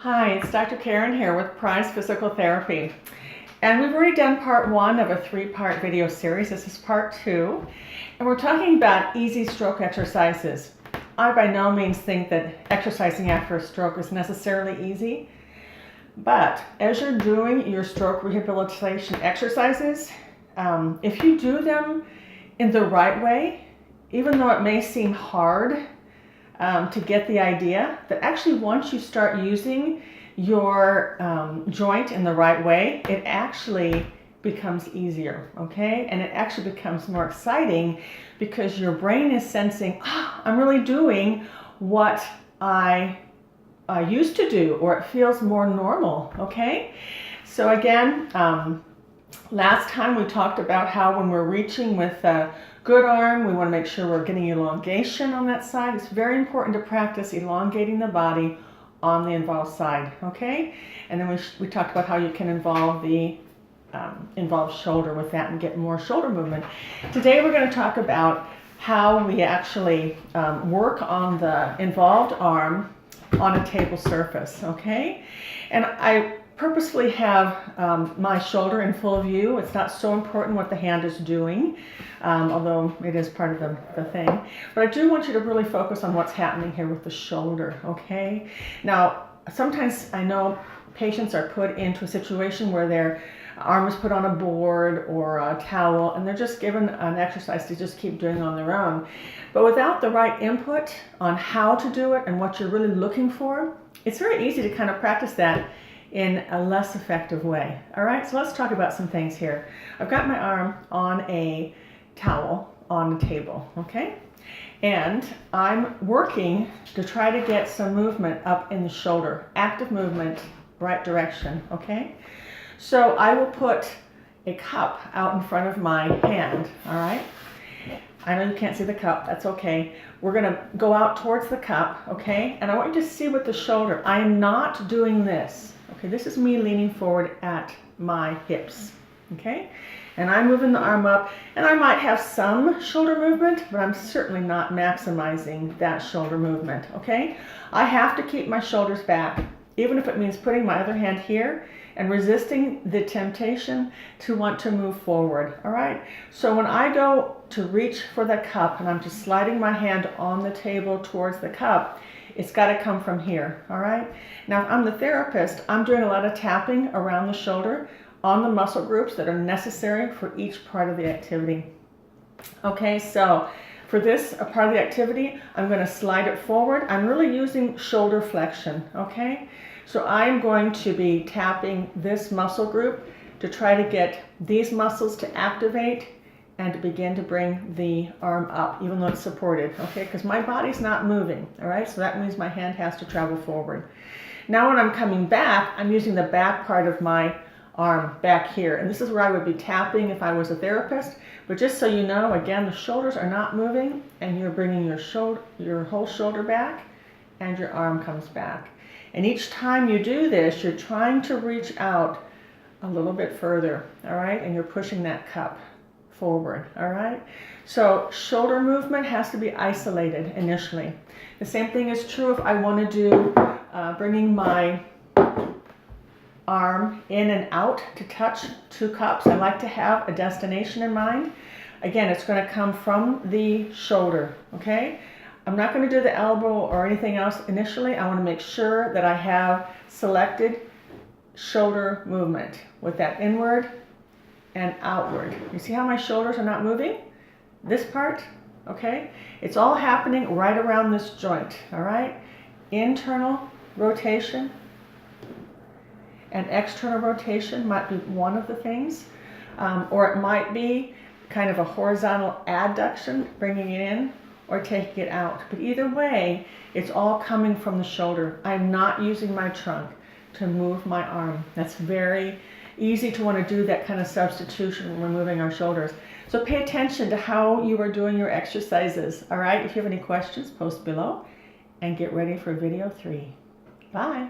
Hi, it's Dr. Karen here with Prize Physical Therapy. And we've already done part one of a three-part video series. This is part two. And we're talking about easy stroke exercises. I by no means think that exercising after a stroke is necessarily easy. But as you're doing your stroke rehabilitation exercises, if you do them in the right way, even though it may seem hard, to get the idea that actually once you start using your joint in the right way, it actually becomes easier, okay? And it actually becomes more exciting because your brain is sensing, I'm really doing what I used to do, or it feels more normal, okay? So again, last time we talked about how when we're reaching with a good arm, we want to make sure we're getting elongation on that side. It's very important to practice elongating the body on the involved side, okay? And then we talked about how you can involve the involved shoulder with that and get more shoulder movement. Today we're going to talk about how we actually work on the involved arm on a table surface, okay? And I purposefully have my shoulder in full view. It's not so important what the hand is doing, although it is part of the thing. But I do want you to really focus on what's happening here with the shoulder, okay? Now, sometimes I know patients are put into a situation where their arm is put on a board or a towel, and they're just given an exercise to just keep doing on their own. But without the right input on how to do it and what you're really looking for, it's very easy to kind of practice that in a less effective way. All right, so let's talk about some things here. I've got my arm on a towel on the table, okay? And I'm working to try to get some movement up in the shoulder, active movement, right direction, okay? So I will put a cup out in front of my hand, all right? I know you can't see the cup, that's okay. We're gonna go out towards the cup, okay? And I want you to see with the shoulder, I am not doing this, okay? This is me leaning forward at my hips, okay? And I'm moving the arm up, and I might have some shoulder movement, but I'm certainly not maximizing that shoulder movement, okay? I have to keep my shoulders back, even if it means putting my other hand here and resisting the temptation to want to move forward, all right? So when I go to reach for the cup and I'm just sliding my hand on the table towards the cup, it's gotta come from here, all right? Now, if I'm the therapist, I'm doing a lot of tapping around the shoulder on the muscle groups that are necessary for each part of the activity. Okay, so for this part of the activity, I'm gonna slide it forward. I'm really using shoulder flexion, okay? So I'm going to be tapping this muscle group to try to get these muscles to activate and to begin to bring the arm up, even though it's supported, okay? Because my body's not moving, all right? So that means my hand has to travel forward. Now when I'm coming back, I'm using the back part of my arm back here. And this is where I would be tapping if I was a therapist. But just so you know, again, the shoulders are not moving, and you're bringing your whole shoulder back, and your arm comes back. And each time you do this, you're trying to reach out a little bit further, all right? And you're pushing that cup forward, all right? So shoulder movement has to be isolated initially. The same thing is true if I want to do bringing my arm in and out to touch two cups. I like to have a destination in mind. Again, it's going to come from the shoulder, okay? I'm not going to do the elbow or anything else initially. I want to make sure that I have selected shoulder movement with that inward and outward. You see how my shoulders are not moving? This part, okay? It's all happening right around this joint, all right? Internal rotation and external rotation might be one of the things, or it might be kind of a horizontal adduction, bringing it in, or taking it out. But either way, it's all coming from the shoulder. I'm not using my trunk to move my arm. That's very easy to want to do that kind of substitution when we're moving our shoulders. So pay attention to how you are doing your exercises, all right? If you have any questions, post below, and get ready for video 3. Bye.